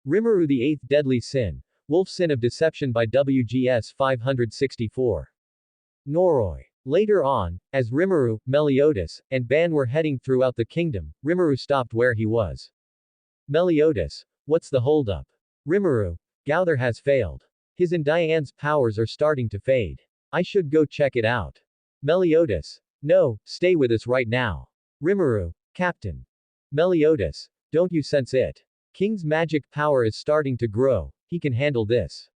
Rimuru, the Eighth Deadly Sin, Wolf Sin of Deception by WGS564. Noroi. Later on, as Rimuru, Meliodas, and Ban were heading throughout the kingdom, Rimuru stopped where he was. Meliodas. What's the holdup? Rimuru. Gauther has failed. His and Diane's powers are starting to fade. I should go check it out. Meliodas. No, stay with us right now. Rimuru. Captain. Meliodas. Don't you sense it? King's magic power is starting to grow, he can handle this.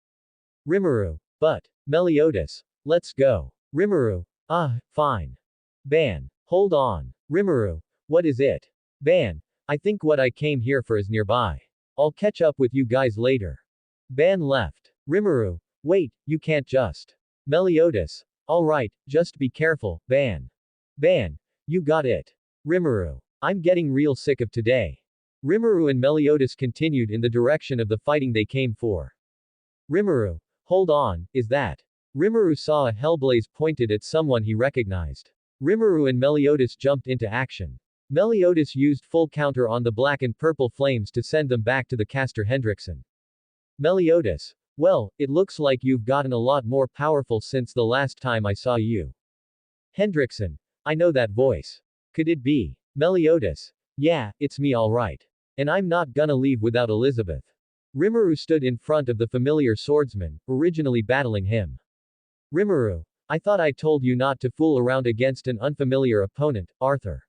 Rimuru. But. Meliodas. Let's go. Rimuru. Fine. Ban. Hold on. Rimuru. What is it? Ban. I think what I came here for is nearby. I'll catch up with you guys later. Ban left. Rimuru. Wait, you can't just. Meliodas. Alright, just be careful, Ban. Ban. You got it. Rimuru. I'm getting real sick of today. Rimuru and Meliodas continued in the direction of the fighting they came for. Rimuru. Hold on, is that? Rimuru saw a hellblaze pointed at someone he recognized. Rimuru and Meliodas jumped into action. Meliodas used full counter on the black and purple flames to send them back to the caster Hendrickson. Meliodas. Well, it looks like you've gotten a lot more powerful since the last time I saw you. Hendrickson. I know that voice. Could it be? Meliodas. Yeah, it's me alright. And I'm not gonna leave without Elizabeth. Rimuru stood in front of the familiar swordsman, originally battling him. Rimuru. I thought I told you not to fool around against an unfamiliar opponent, Arthur.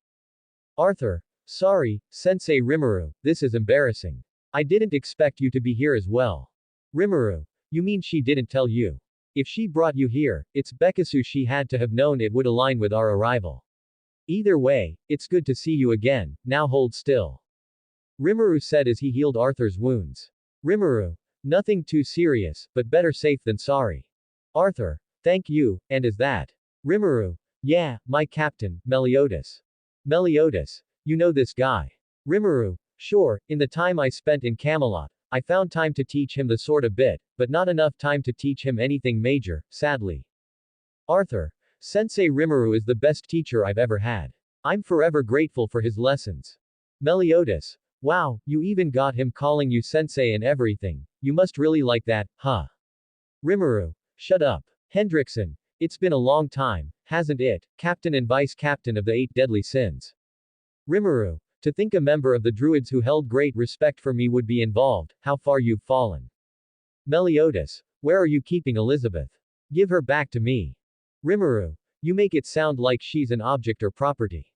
Arthur. Sorry, Sensei Rimuru, this is embarrassing. I didn't expect you to be here as well. Rimuru. You mean she didn't tell you? If she brought you here, it's Bekkasu she had to have known it would align with our arrival. Either way, it's good to see you again, now hold still. Rimuru said as he healed Arthur's wounds. Rimuru. Nothing too serious, but better safe than sorry. Arthur. Thank you, and is that? Rimuru. Yeah, my captain, Meliodas. Meliodas. You know this guy. Rimuru. Sure, in the time I spent in Camelot, I found time to teach him the sword a bit, but not enough time to teach him anything major, sadly. Arthur. Sensei Rimuru is the best teacher I've ever had. I'm forever grateful for his lessons. Meliodas. Wow, you even got him calling you sensei and everything. You must really like that, huh? Rimuru. Shut up. Hendrickson. It's been a long time, hasn't it, captain and vice captain of the Eight Deadly Sins? Rimuru. To think a member of the Druids who held great respect for me would be involved, how far you've fallen. Meliodas. Where are you keeping Elizabeth? Give her back to me. Rimuru. You make it sound like she's an object or property.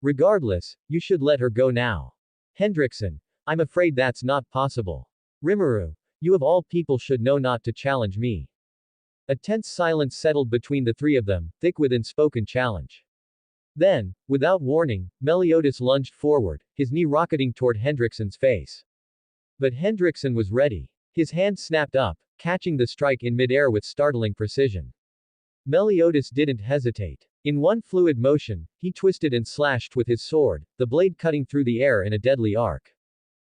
Regardless, you should let her go now. Hendrickson. I'm afraid that's not possible. Rimuru. You of all people should know not to challenge me. A tense silence settled between the three of them, thick with unspoken challenge. Then, without warning, Meliodas lunged forward, his knee rocketing toward Hendrickson's face. But Hendrickson was ready. His hand snapped up, catching the strike in midair with startling precision. Meliodas didn't hesitate. In one fluid motion, he twisted and slashed with his sword, the blade cutting through the air in a deadly arc.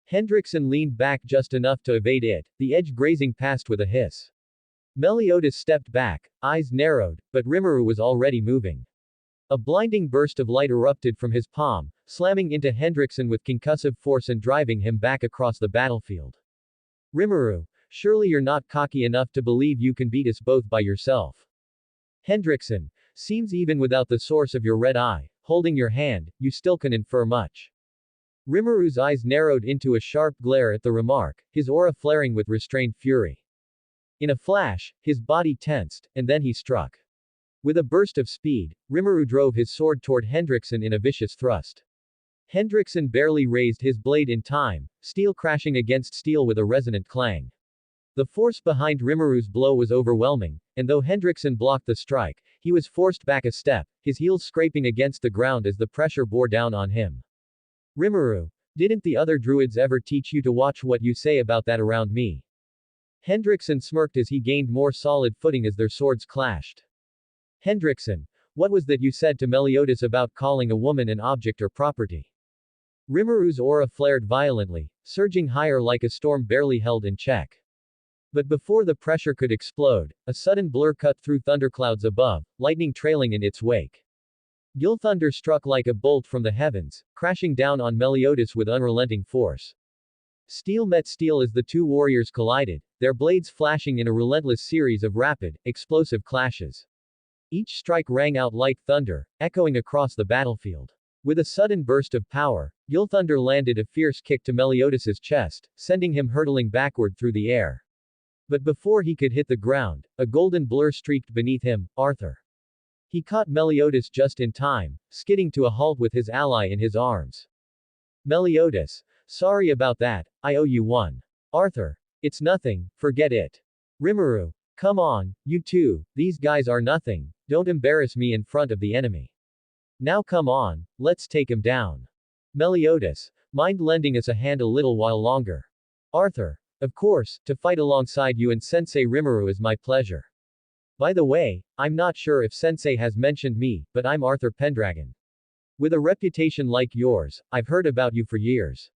Hendrickson leaned back just enough to evade it, the edge grazing past with a hiss. Meliodas stepped back, eyes narrowed, but Rimuru was already moving. A blinding burst of light erupted from his palm, slamming into Hendrickson with concussive force and driving him back across the battlefield. Rimuru. Surely you're not cocky enough to believe you can beat us both by yourself. Hendrickson. Seems even without the source of your red eye, holding your hand, you still can infer much. Rimuru's eyes narrowed into a sharp glare at the remark, his aura flaring with restrained fury. In a flash, his body tensed, and then he struck. With a burst of speed, Rimuru drove his sword toward Hendrickson in a vicious thrust. Hendrickson barely raised his blade in time, steel crashing against steel with a resonant clang. The force behind Rimuru's blow was overwhelming, and though Hendrickson blocked the strike, he was forced back a step, his heels scraping against the ground as the pressure bore down on him. Rimuru. Didn't the other druids ever teach you to watch what you say about that around me? Hendrickson smirked as he gained more solid footing as their swords clashed. Hendrickson. What was that you said to Meliodas about calling a woman an object or property? Rimuru's aura flared violently, surging higher like a storm barely held in check. But before the pressure could explode, a sudden blur cut through thunderclouds above, lightning trailing in its wake. Gilthunder struck like a bolt from the heavens, crashing down on Meliodas with unrelenting force. Steel met steel as the two warriors collided, their blades flashing in a relentless series of rapid, explosive clashes. Each strike rang out like thunder, echoing across the battlefield. With a sudden burst of power, Gilthunder landed a fierce kick to Meliodas' chest, sending him hurtling backward through the air. But before he could hit the ground, a golden blur streaked beneath him, Arthur. He caught Meliodas just in time, skidding to a halt with his ally in his arms. Meliodas. Sorry about that, I owe you one. Arthur. It's nothing, forget it. Rimuru. Come on, you two, these guys are nothing, don't embarrass me in front of the enemy. Now come on, let's take him down. Meliodas. Mind lending us a hand a little while longer? Arthur. Of course, to fight alongside you and Sensei Rimuru is my pleasure. By the way, I'm not sure if Sensei has mentioned me, but I'm Arthur Pendragon. With a reputation like yours, I've heard about you for years.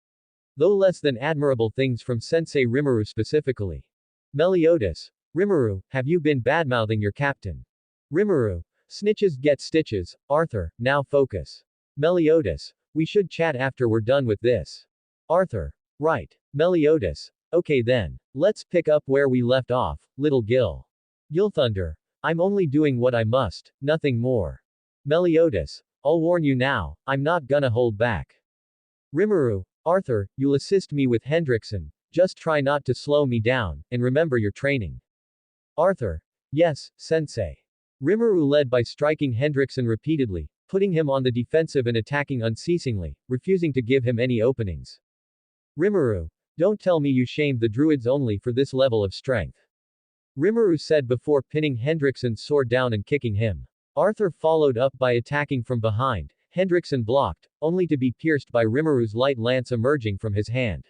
Though less than admirable things from Sensei Rimuru specifically. Meliodas. Rimuru, have you been badmouthing your captain? Rimuru. Snitches get stitches, Arthur, now focus. Meliodas. We should chat after we're done with this. Arthur. Right. Meliodas. Okay then. Let's pick up where we left off, little Gil. Gilthunder. I'm only doing what I must, nothing more. Meliodas. I'll warn you now, I'm not gonna hold back. Rimuru. Arthur, you'll assist me with Hendrickson, just try not to slow me down, and remember your training. Arthur. Yes, Sensei. Rimuru led by striking Hendrickson repeatedly, putting him on the defensive and attacking unceasingly, refusing to give him any openings. Rimuru. Don't tell me you shamed the druids only for this level of strength. Rimuru said before pinning Hendrickson's sword down and kicking him. Arthur followed up by attacking from behind. Hendrickson blocked, only to be pierced by Rimuru's light lance emerging from his hand.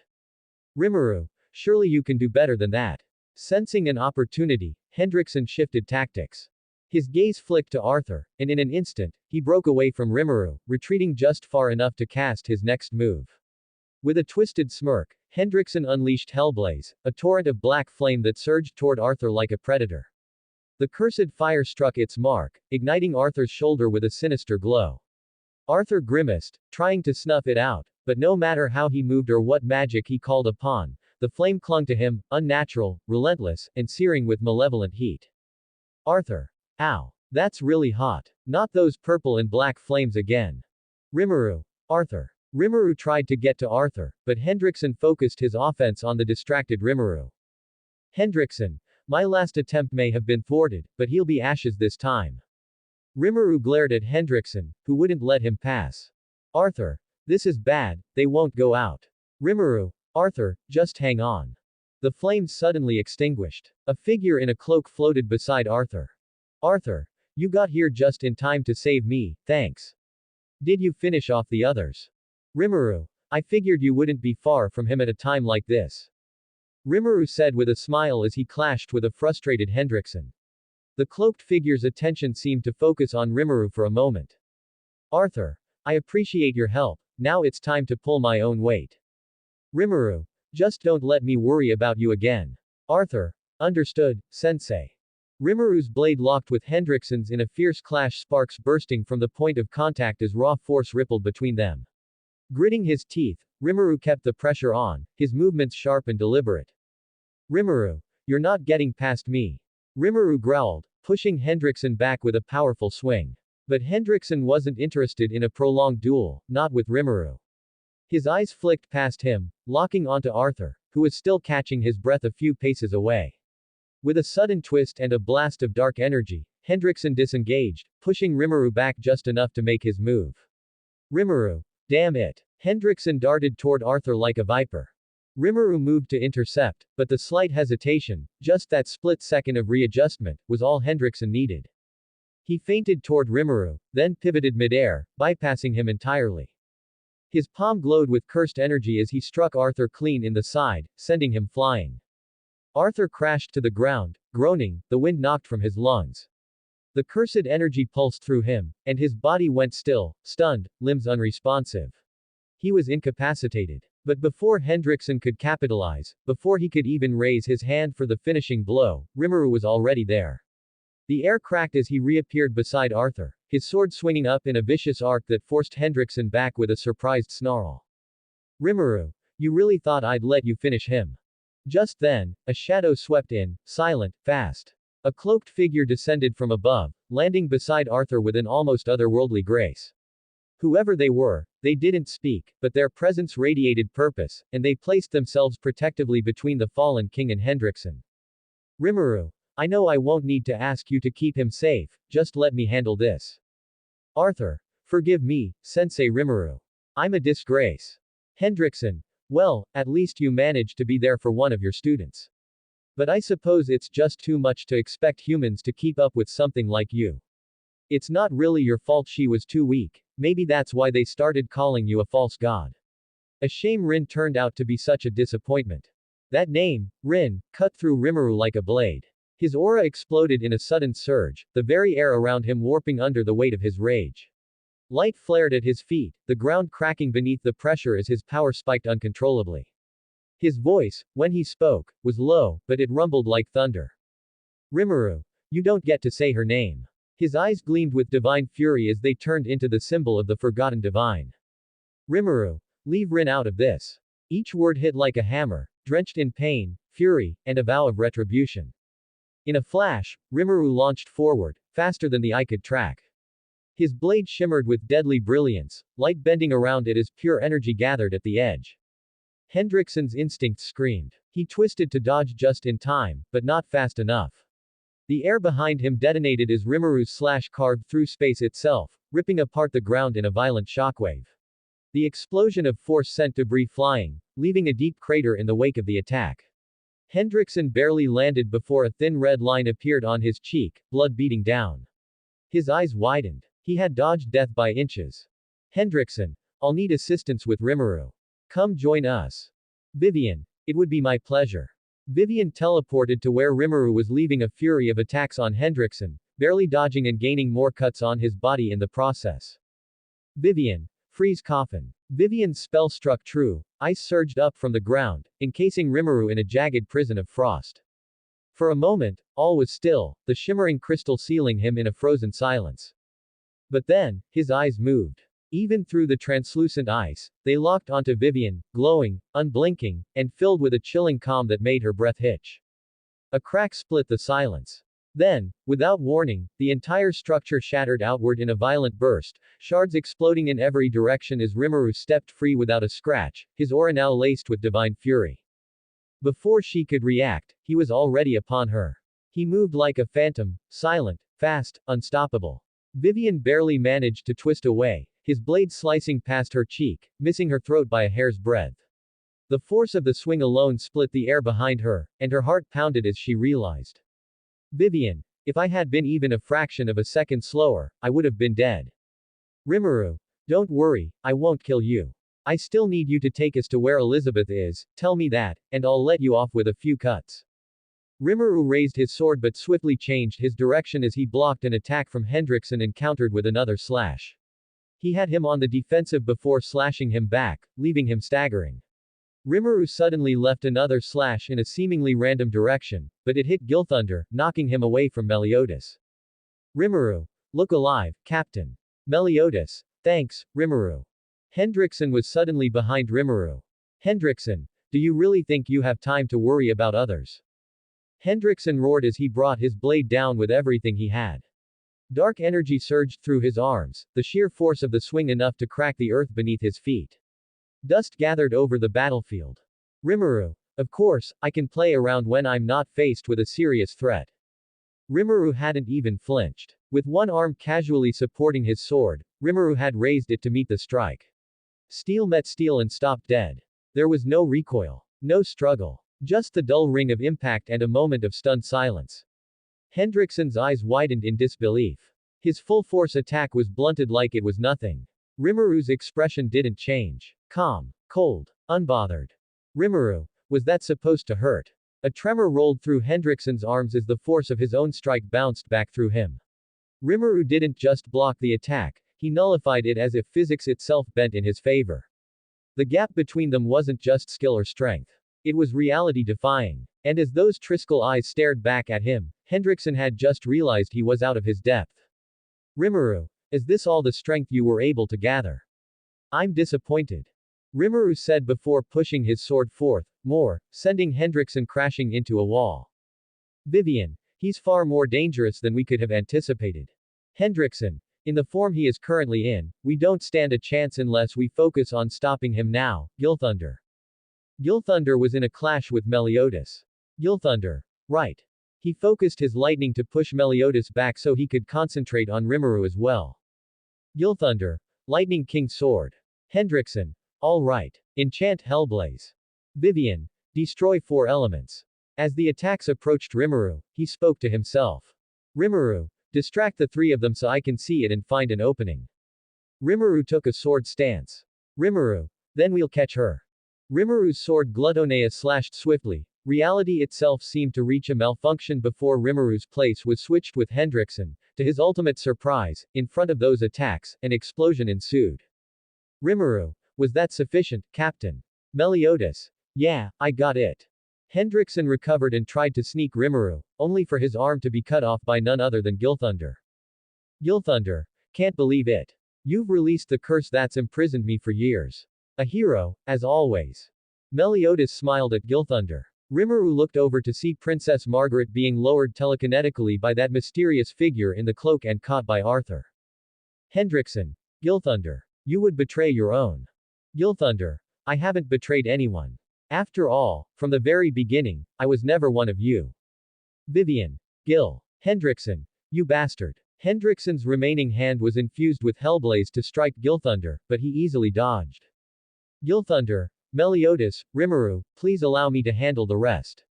Rimuru. Surely you can do better than that. Sensing an opportunity, Hendrickson shifted tactics. His gaze flicked to Arthur, and in an instant, he broke away from Rimuru, retreating just far enough to cast his next move. With a twisted smirk, Hendrickson unleashed Hellblaze, a torrent of black flame that surged toward Arthur like a predator. The cursed fire struck its mark, igniting Arthur's shoulder with a sinister glow. Arthur grimaced, trying to snuff it out, but no matter how he moved or what magic he called upon, the flame clung to him, unnatural, relentless, and searing with malevolent heat. Arthur. Ow. That's really hot. Not those purple and black flames again. Rimuru. Arthur. Rimuru tried to get to Arthur, but Hendrickson focused his offense on the distracted Rimuru. Hendrickson. My last attempt may have been thwarted, but he'll be ashes this time. Rimuru glared at Hendrickson, who wouldn't let him pass. Arthur. This is bad, they won't go out. Rimuru. Arthur, just hang on. The flames suddenly extinguished. A figure in a cloak floated beside Arthur. Arthur. You got here just in time to save me, thanks. Did you finish off the others? Rimuru. I figured you wouldn't be far from him at a time like this. Rimuru said with a smile as he clashed with a frustrated Hendrickson. The cloaked figure's attention seemed to focus on Rimuru for a moment. Arthur. I appreciate your help, now it's time to pull my own weight. Rimuru. Just don't let me worry about you again. Arthur. Understood, Sensei. Rimuru's blade locked with Hendrickson's in a fierce clash, sparks bursting from the point of contact as raw force rippled between them. Gritting his teeth, Rimuru kept the pressure on, his movements sharp and deliberate. Rimuru. You're not getting past me. Rimuru growled, pushing Hendrickson back with a powerful swing. But Hendrickson wasn't interested in a prolonged duel, not with Rimuru. His eyes flicked past him, locking onto Arthur, who was still catching his breath a few paces away. With a sudden twist and a blast of dark energy, Hendrickson disengaged, pushing Rimuru back just enough to make his move. Rimuru. Damn it. Hendrickson darted toward Arthur like a viper. Rimuru moved to intercept, but the slight hesitation, just that split second of readjustment, was all Hendrickson needed. He feinted toward Rimuru, then pivoted midair, bypassing him entirely. His palm glowed with cursed energy as he struck Arthur clean in the side, sending him flying. Arthur crashed to the ground, groaning, the wind knocked from his lungs. The cursed energy pulsed through him, and his body went still, stunned, limbs unresponsive. He was incapacitated. But before Hendrickson could capitalize, before he could even raise his hand for the finishing blow, Rimuru was already there. The air cracked as he reappeared beside Arthur, his sword swinging up in a vicious arc that forced Hendrickson back with a surprised snarl. Rimuru. You really thought I'd let you finish him. Just then, a shadow swept in, silent, fast. A cloaked figure descended from above, landing beside Arthur with an almost otherworldly grace. Whoever they were, they didn't speak, but their presence radiated purpose, and they placed themselves protectively between the fallen king and Hendrickson. Rimuru. I know I won't need to ask you to keep him safe, just let me handle this. Arthur. Forgive me, Sensei Rimuru. I'm a disgrace. Hendrickson. Well, at least you managed to be there for one of your students. But I suppose it's just too much to expect humans to keep up with something like you. It's not really your fault she was too weak, maybe that's why they started calling you a false god. A shame Rin turned out to be such a disappointment. That name, Rin, cut through Rimuru like a blade. His aura exploded in a sudden surge, the very air around him warping under the weight of his rage. Light flared at his feet, the ground cracking beneath the pressure as his power spiked uncontrollably. His voice, when he spoke, was low, but it rumbled like thunder. Rimuru. You don't get to say her name. His eyes gleamed with divine fury as they turned into the symbol of the forgotten divine. Rimuru. Leave Rin out of this. Each word hit like a hammer, drenched in pain, fury, and a vow of retribution. In a flash, Rimuru launched forward, faster than the eye could track. His blade shimmered with deadly brilliance, light bending around it as pure energy gathered at the edge. Hendrickson's instinct screamed. He twisted to dodge just in time, but not fast enough. The air behind him detonated as Rimuru's slash carved through space itself, ripping apart the ground in a violent shockwave. The explosion of force sent debris flying, leaving a deep crater in the wake of the attack. Hendrickson barely landed before a thin red line appeared on his cheek, blood beating down. His eyes widened. He had dodged death by inches. Hendrickson. I'll need assistance with Rimuru. Come join us. Vivian. It would be my pleasure. Vivian teleported to where Rimuru was leaving a fury of attacks on Hendrickson, barely dodging and gaining more cuts on his body in the process. Vivian. Freeze coffin. Vivian's spell struck true, ice surged up from the ground, encasing Rimuru in a jagged prison of frost. For a moment, all was still, the shimmering crystal sealing him in a frozen silence. But then, his eyes moved. Even through the translucent ice, they locked onto Vivian, glowing, unblinking, and filled with a chilling calm that made her breath hitch. A crack split the silence. Then, without warning, the entire structure shattered outward in a violent burst, shards exploding in every direction as Rimuru stepped free without a scratch, his aura now laced with divine fury. Before she could react, he was already upon her. He moved like a phantom, silent, fast, unstoppable. Vivian barely managed to twist away, his blade slicing past her cheek, missing her throat by a hair's breadth. The force of the swing alone split the air behind her, and her heart pounded as she realized. Vivian. If I had been even a fraction of a second slower, I would have been dead. Rimuru. Don't worry, I won't kill you. I still need you to take us to where Elizabeth is, tell me that, and I'll let you off with a few cuts. Rimuru raised his sword but swiftly changed his direction as he blocked an attack from Hendrickson and countered with another slash. He had him on the defensive before slashing him back, leaving him staggering. Rimuru suddenly left another slash in a seemingly random direction, but it hit Gilthunder, knocking him away from Meliodas. Rimuru. Look alive, Captain. Meliodas. Thanks, Rimuru. Hendrickson was suddenly behind Rimuru. Hendrickson. Do you really think you have time to worry about others? Hendrickson roared as he brought his blade down with everything he had. Dark energy surged through his arms, the sheer force of the swing enough to crack the earth beneath his feet. Dust gathered over the battlefield. Rimuru. Of course, I can play around when I'm not faced with a serious threat. Rimuru hadn't even flinched. With one arm casually supporting his sword, Rimuru had raised it to meet the strike. Steel met steel and stopped dead. There was no recoil. No struggle. Just the dull ring of impact and a moment of stunned silence. Hendrickson's eyes widened in disbelief. His full-force attack was blunted like it was nothing. Rimuru's expression didn't change. Calm. Cold. Unbothered. Rimuru. Was that supposed to hurt? A tremor rolled through Hendrickson's arms as the force of his own strike bounced back through him. Rimuru didn't just block the attack, he nullified it as if physics itself bent in his favor. The gap between them wasn't just skill or strength. It was reality-defying. And as those Triskel eyes stared back at him, Hendrickson had just realized he was out of his depth. Rimuru. Is this all the strength you were able to gather? I'm disappointed. Rimuru said before pushing his sword forth, more, sending Hendrickson crashing into a wall. Vivian. He's far more dangerous than we could have anticipated. Hendrickson. In the form he is currently in, we don't stand a chance unless we focus on stopping him now, Gilthunder. Gilthunder was in a clash with Meliodas. Gilthunder. Right. He focused his lightning to push Meliodas back so he could concentrate on Rimuru as well. Gilthunder. Lightning King Sword. Hendrickson. All right. Enchant Hellblaze. Vivian. Destroy 4 elements. As the attacks approached Rimuru, he spoke to himself. Rimuru. Distract the 3 of them so I can see it and find an opening. Rimuru took a sword stance. Rimuru. Then we'll catch her. Rimuru's sword Glutonea slashed swiftly. Reality itself seemed to reach a malfunction before Rimuru's place was switched with Hendrickson. To his ultimate surprise, in front of those attacks, an explosion ensued. Rimuru. Was that sufficient, Captain? Meliodas. Yeah, I got it. Hendrickson recovered and tried to sneak Rimuru, only for his arm to be cut off by none other than Gilthunder. Gilthunder. Can't believe it. You've released the curse that's imprisoned me for years. A hero, as always. Meliodas smiled at Gilthunder. Rimuru looked over to see Princess Margaret being lowered telekinetically by that mysterious figure in the cloak and caught by Arthur. Hendrickson. Gilthunder. You would betray your own. Gilthunder. I haven't betrayed anyone. After all, from the very beginning, I was never one of you. Vivian. Gil. Hendrickson. You bastard. Hendrickson's remaining hand was infused with Hellblaze to strike Gilthunder, but he easily dodged. Gilthunder. Meliodas, Rimuru, please allow me to handle the rest.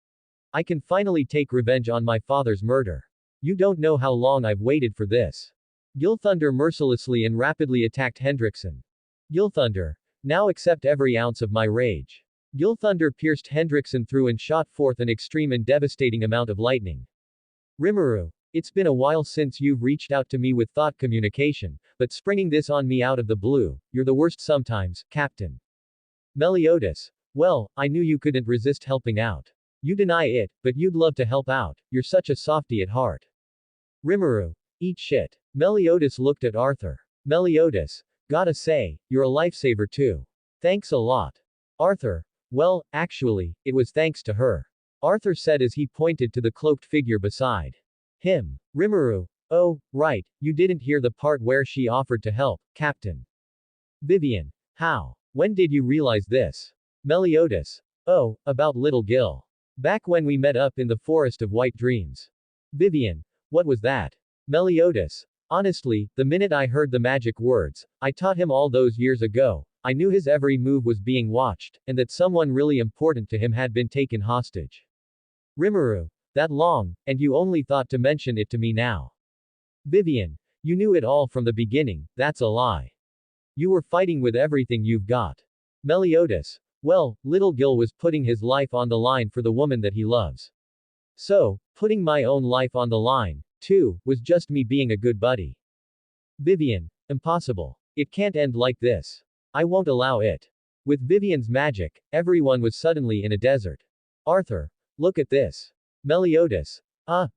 I can finally take revenge on my father's murder. You don't know how long I've waited for this. Gilthunder mercilessly and rapidly attacked Hendrickson. Gilthunder. Now accept every ounce of my rage. Gilthunder pierced Hendrickson through and shot forth an extreme and devastating amount of lightning. Rimuru. It's been a while since you've reached out to me with thought communication, but springing this on me out of the blue, you're the worst sometimes, Captain. Meliodas. Well, I knew you couldn't resist helping out. You deny it, but you'd love to help out, you're such a softie at heart. Rimuru. Eat shit. Meliodas looked at Arthur. Meliodas. Gotta say, you're a lifesaver too. Thanks a lot. Arthur. Well, actually, it was thanks to her. Arthur said as he pointed to the cloaked figure beside him. Rimuru. Oh, right, you didn't hear the part where she offered to help, Captain. Vivian. How? When did you realize this? Meliodas. Oh, about little Gil. Back when we met up in the Forest of White Dreams. Vivian. What was that? Meliodas. Honestly, the minute I heard the magic words, I taught him all those years ago, I knew his every move was being watched, and that someone really important to him had been taken hostage. Rimuru. That long, and you only thought to mention it to me now. Vivian. You knew it all from the beginning, that's a lie. You were fighting with everything you've got. Meliodas. Well, little Gil was putting his life on the line for the woman that he loves. So, putting my own life on the line, too, was just me being a good buddy. Vivian. Impossible. It can't end like this. I won't allow it. With Vivian's magic, everyone was suddenly in a desert. Arthur. Look at this. Meliodas.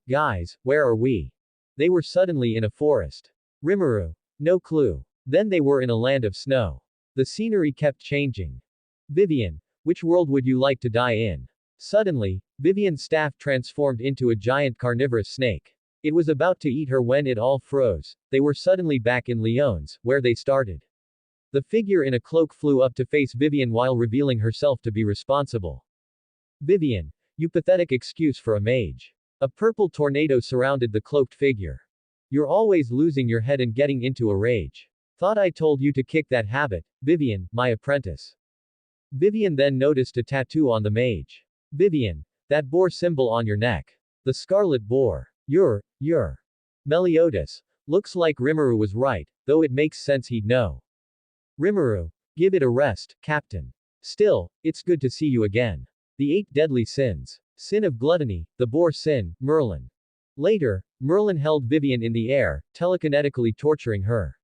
Guys, where are we? They were suddenly in a forest. Rimuru. No clue. Then they were in a land of snow. The scenery kept changing. Vivian. Which world would you like to die in? Suddenly, Vivian's staff transformed into a giant carnivorous snake. It was about to eat her when it all froze. They were suddenly back in Lyons, where they started. The figure in a cloak flew up to face Vivian while revealing herself to be responsible. Vivian. You pathetic excuse for a mage. A purple tornado surrounded the cloaked figure. You're always losing your head and getting into a rage. Thought I told you to kick that habit, Vivian, my apprentice. Vivian then noticed a tattoo on the mage. Vivian. That boar symbol on your neck. The scarlet boar. You're. Meliodas. Looks like Rimuru was right, though it makes sense he'd know. Rimuru. Give it a rest, Captain. Still, it's good to see you again. The 8 deadly sins. Sin of gluttony, the boar sin, Merlin. Later, Merlin held Vivian in the air, telekinetically torturing her.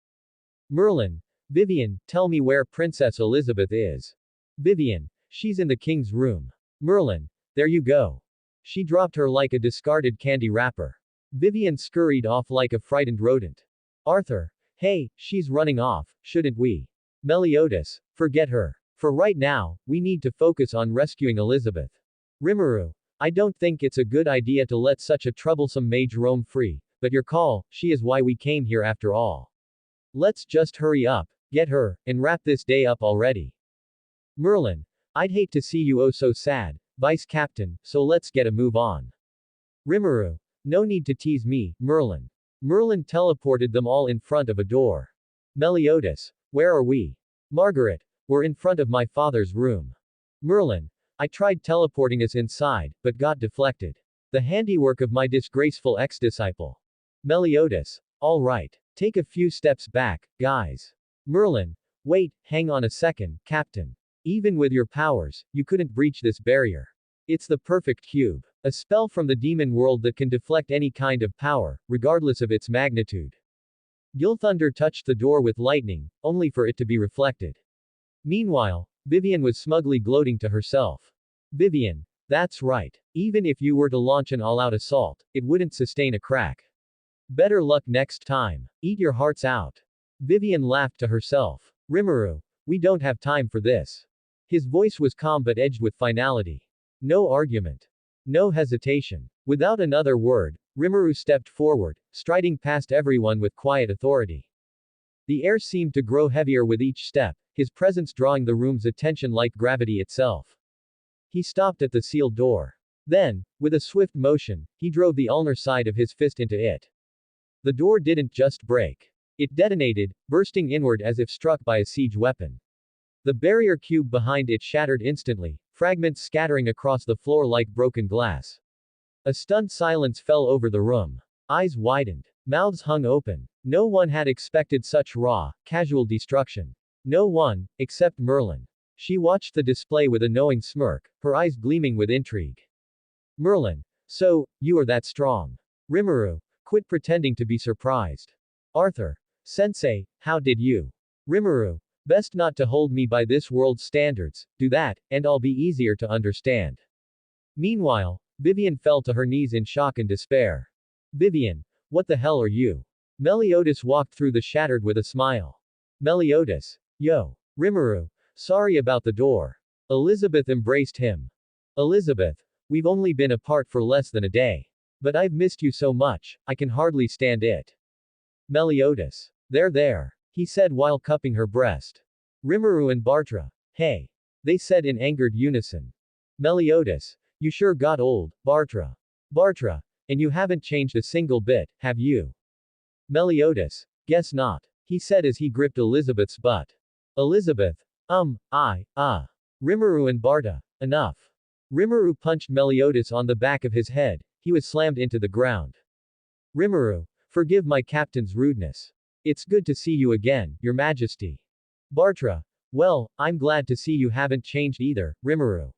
Merlin. Vivian, tell me where Princess Elizabeth is. Vivian. She's in the king's room. Merlin. There you go. She dropped her like a discarded candy wrapper. Vivian scurried off like a frightened rodent. Arthur. Hey, she's running off, shouldn't we? Meliodas. Forget her. For right now, we need to focus on rescuing Elizabeth. Rimuru. I don't think it's a good idea to let such a troublesome mage roam free, but your call, she is why we came here after all. Let's just hurry up, get her, and wrap this day up already. Merlin. I'd hate to see you oh so sad, Vice Captain, so let's get a move on. Rimuru. No need to tease me, Merlin. Merlin teleported them all in front of a door. Meliodas. Where are we? Margaret. We're in front of my father's room. Merlin. I tried teleporting us inside, but got deflected. The handiwork of my disgraceful ex-disciple. Meliodas. All right. Take a few steps back, guys. Merlin. Wait, hang on a second, Captain. Even with your powers, you couldn't breach this barrier. It's the perfect cube. A spell from the demon world that can deflect any kind of power, regardless of its magnitude. Gilthunder touched the door with lightning, only for it to be reflected. Meanwhile, Vivian was smugly gloating to herself. Vivian. That's right. Even if you were to launch an all-out assault, it wouldn't sustain a crack. Better luck next time. Eat your hearts out. Vivian laughed to herself. Rimuru. We don't have time for this. His voice was calm but edged with finality. No argument. No hesitation. Without another word, Rimuru stepped forward, striding past everyone with quiet authority. The air seemed to grow heavier with each step, his presence drawing the room's attention like gravity itself. He stopped at the sealed door. Then, with a swift motion, he drove the ulnar side of his fist into it. The door didn't just break. It detonated, bursting inward as if struck by a siege weapon. The barrier cube behind it shattered instantly, fragments scattering across the floor like broken glass. A stunned silence fell over the room. Eyes widened. Mouths hung open. No one had expected such raw, casual destruction. No one, except Merlin. She watched the display with a knowing smirk, her eyes gleaming with intrigue. Merlin. So, you are that strong. Rimuru. Quit pretending to be surprised. Arthur. Sensei, how did you? Rimuru. Best not to hold me by this world's standards, do that, and I'll be easier to understand. Meanwhile, Vivian fell to her knees in shock and despair. Vivian. What the hell are you? Meliodas walked through the shattered with a smile. Meliodas. Yo. Rimuru. Sorry about the door. Elizabeth embraced him. Elizabeth. We've only been apart for less than a day. But I've missed you so much, I can hardly stand it. Meliodas. There, he said while cupping her breast. Rimuru and Bartra. Hey. They said in angered unison. Meliodas. You sure got old, Bartra. Bartra. And you haven't changed a single bit, have you? Meliodas. Guess not. He said as he gripped Elizabeth's butt. Elizabeth. Rimuru and Barta. Enough. Rimuru punched Meliodas on the back of his head, he was slammed into the ground. Rimuru. Forgive my captain's rudeness. It's good to see you again, your majesty. Bartra. Well, I'm glad to see you haven't changed either, Rimuru.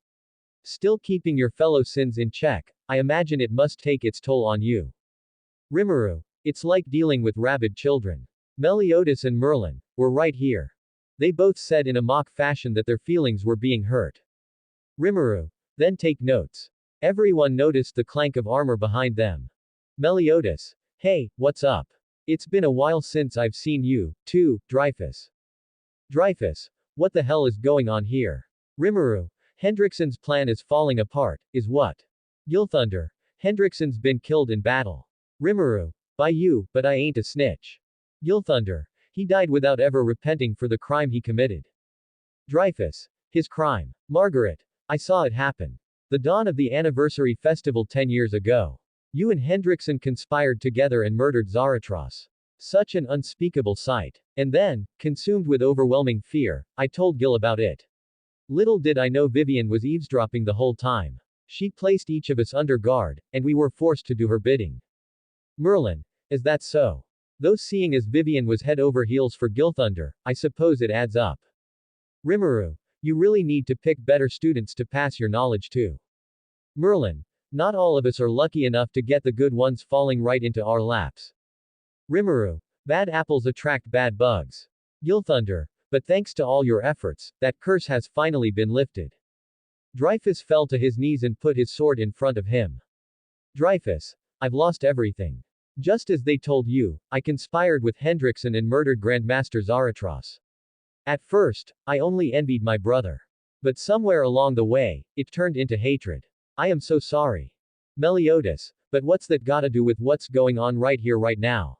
Still keeping your fellow sins in check, I imagine it must take its toll on you. Rimuru. It's like dealing with rabid children. Meliodas and Merlin were right here. They both said in a mock fashion that their feelings were being hurt. Rimuru. Then take notes. Everyone noticed the clank of armor behind them. Meliodas. Hey, what's up? It's been a while since I've seen you, too, Dreyfus. Dreyfus. What the hell is going on here? Rimuru. Hendrickson's plan is falling apart, is what? Gilthunder. Hendrickson's been killed in battle. Rimuru. By you, but I ain't a snitch. Gilthunder. He died without ever repenting for the crime he committed. Dreyfus. His crime. Margaret. I saw it happen. The dawn of the anniversary festival 10 years ago. You and Hendrickson conspired together and murdered Zaratros. Such an unspeakable sight. And then, consumed with overwhelming fear, I told Gil about it. Little did I know Vivian was eavesdropping the whole time. She placed each of us under guard, and we were forced to do her bidding. Merlin. Is that so? Though seeing as Vivian was head over heels for Gilthunder, I suppose it adds up. Rimuru. You really need to pick better students to pass your knowledge to. Merlin. Not all of us are lucky enough to get the good ones falling right into our laps. Rimuru. Bad apples attract bad bugs. Gilthunder. But thanks to all your efforts, that curse has finally been lifted. Dreyfus fell to his knees and put his sword in front of him. Dreyfus. I've lost everything. Just as they told you, I conspired with Hendrickson and murdered Grandmaster Zaratros. At first, I only envied my brother. But somewhere along the way, it turned into hatred. I am so sorry. Meliodas, but what's that gotta do with what's going on right here right now?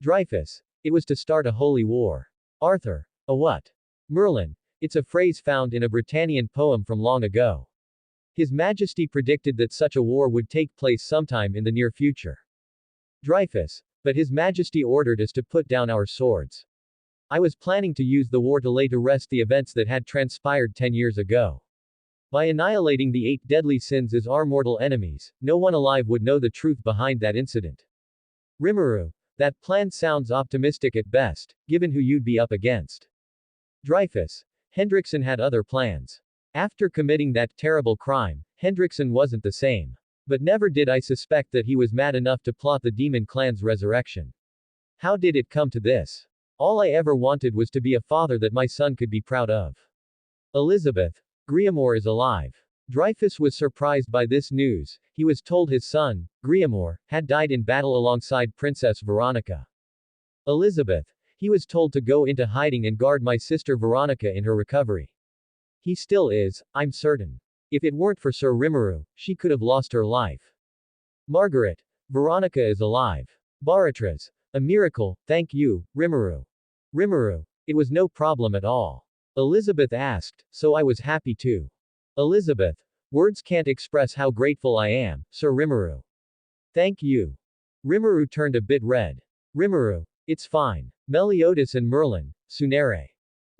Dreyfus, it was to start a holy war. Arthur, a what? Merlin, it's a phrase found in a Britannian poem from long ago. His Majesty predicted that such a war would take place sometime in the near future. Dreyfus, but His Majesty ordered us to put down our swords. I was planning to use the war to lay to rest the events that had transpired 10 years ago. By annihilating the 8 deadly sins as our mortal enemies, no one alive would know the truth behind that incident. Rimuru, that plan sounds optimistic at best, given who you'd be up against. Dreyfus, Hendrickson had other plans. After committing that terrible crime, Hendrickson wasn't the same. But never did I suspect that he was mad enough to plot the demon clan's resurrection. How did it come to this? All I ever wanted was to be a father that my son could be proud of. Elizabeth, Griamore is alive. Dreyfus was surprised by this news. He was told his son, Griamore, had died in battle alongside Princess Veronica. Elizabeth, he was told to go into hiding and guard my sister Veronica in her recovery. He still is, I'm certain. If it weren't for Sir Rimuru, she could have lost her life. Margaret, Veronica is alive. Baratras, a miracle, thank you, Rimuru. Rimuru, it was no problem at all. Elizabeth asked, so I was happy too. Elizabeth, words can't express how grateful I am, Sir Rimuru. Thank you. Rimuru turned a bit red. Rimuru, it's fine. Meliodas and Merlin, Sunere.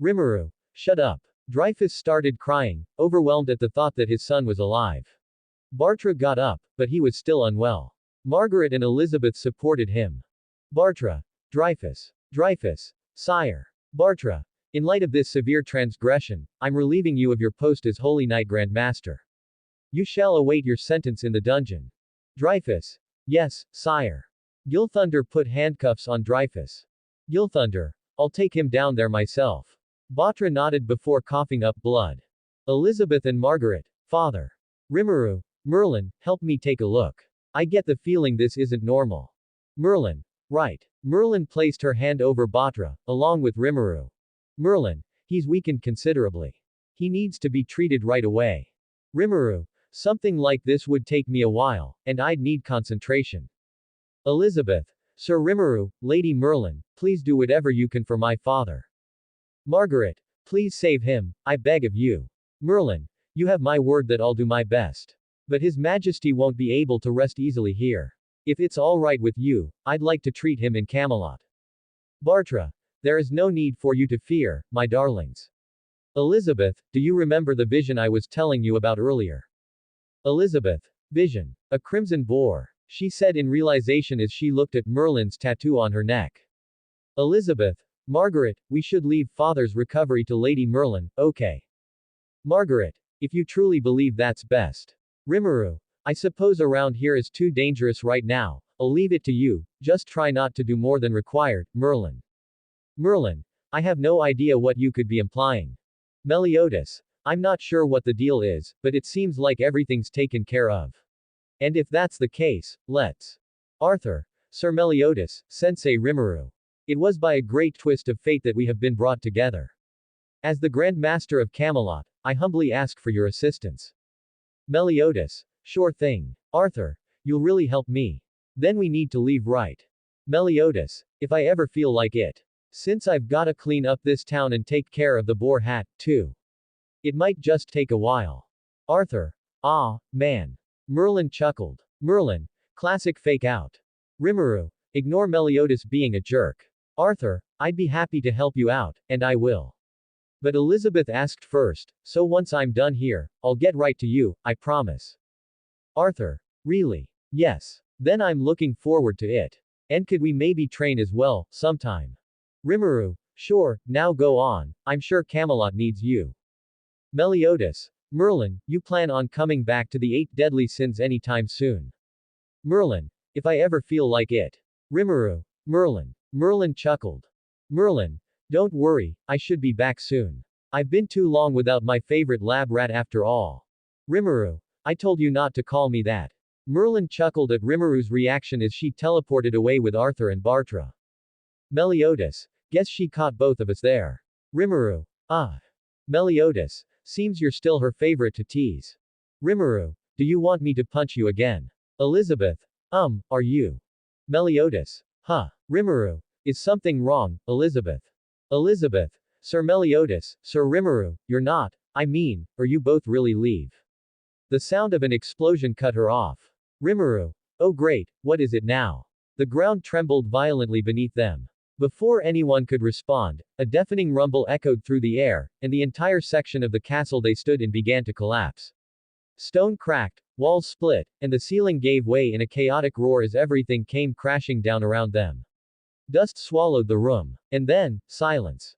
Rimuru, shut up. Dreyfus started crying, overwhelmed at the thought that his son was alive. Bartra got up, but he was still unwell. Margaret and Elizabeth supported him. Bartra. Dreyfus. Dreyfus. Sire. Bartra. In light of this severe transgression, I'm relieving you of your post as Holy Knight Grand Master. You shall await your sentence in the dungeon. Dreyfus. Yes, sire. Gilthunder put handcuffs on Dreyfus. Gilthunder. I'll take him down there myself. Batra nodded before coughing up blood. Elizabeth and Margaret. Father. Rimuru. Merlin, help me take a look. I get the feeling this isn't normal. Merlin. Right. Merlin placed her hand over Batra, along with Rimuru. Merlin. He's weakened considerably. He needs to be treated right away. Rimuru. Something like this would take me a while, and I'd need concentration. Elizabeth. Sir Rimuru, Lady Merlin, please do whatever you can for my father. Margaret. Please save him, I beg of you. Merlin. You have my word that I'll do my best. But His Majesty won't be able to rest easily here. If it's all right with you, I'd like to treat him in Camelot. Bartra. There is no need for you to fear, my darlings. Elizabeth, do you remember the vision I was telling you about earlier? Elizabeth. Vision. A crimson boar, she said in realization as she looked at Merlin's tattoo on her neck. Elizabeth. Margaret, we should leave father's recovery to Lady Merlin, okay? Margaret. If you truly believe that's best. Rimuru. I suppose around here is too dangerous right now, I'll leave it to you, just try not to do more than required, Merlin. Merlin. I have no idea what you could be implying. Meliodas. I'm not sure what the deal is, but it seems like everything's taken care of. And if that's the case, let's. Arthur. Sir Meliodas, Sensei Rimuru. It was by a great twist of fate that we have been brought together. As the Grand Master of Camelot, I humbly ask for your assistance. Meliodas. Sure thing. Arthur. You'll really help me. Then we need to leave right. Meliodas. If I ever feel like it. Since I've gotta clean up this town and take care of the boar hat, too. It might just take a while. Arthur. Ah, man. Merlin chuckled. Merlin. Classic fake out. Rimuru. Ignore Meliodas being a jerk. Arthur. I'd be happy to help you out, and I will. But Elizabeth asked first, so once I'm done here, I'll get right to you, I promise. Arthur. Really? Yes. Then I'm looking forward to it. And could we maybe train as well, sometime? Rimuru. Sure, now go on, I'm sure Camelot needs you. Meliodas. Merlin, you plan on coming back to the 8 deadly sins anytime soon. Merlin. If I ever feel like it. Rimuru. Merlin. Merlin chuckled. Merlin. Don't worry, I should be back soon. I've been too long without my favorite lab rat after all. Rimuru. I told you not to call me that. Merlin chuckled at Rimuru's reaction as she teleported away with Arthur and Bartra. Meliodas. Guess she caught both of us there. Rimuru. Ah. Meliodas. Seems you're still her favorite to tease. Rimuru. Do you want me to punch you again? Elizabeth. Are you? Meliodas. Huh. Rimuru. Is something wrong, Elizabeth? Elizabeth. Sir Meliodas, Sir Rimuru, you're not, I mean, or you both really leave. The sound of an explosion cut her off. Rimuru. Oh great, what is it now? The ground trembled violently beneath them. Before anyone could respond, a deafening rumble echoed through the air, and the entire section of the castle they stood in began to collapse. Stone cracked, walls split, and the ceiling gave way in a chaotic roar as everything came crashing down around them. Dust swallowed the room. And then, silence.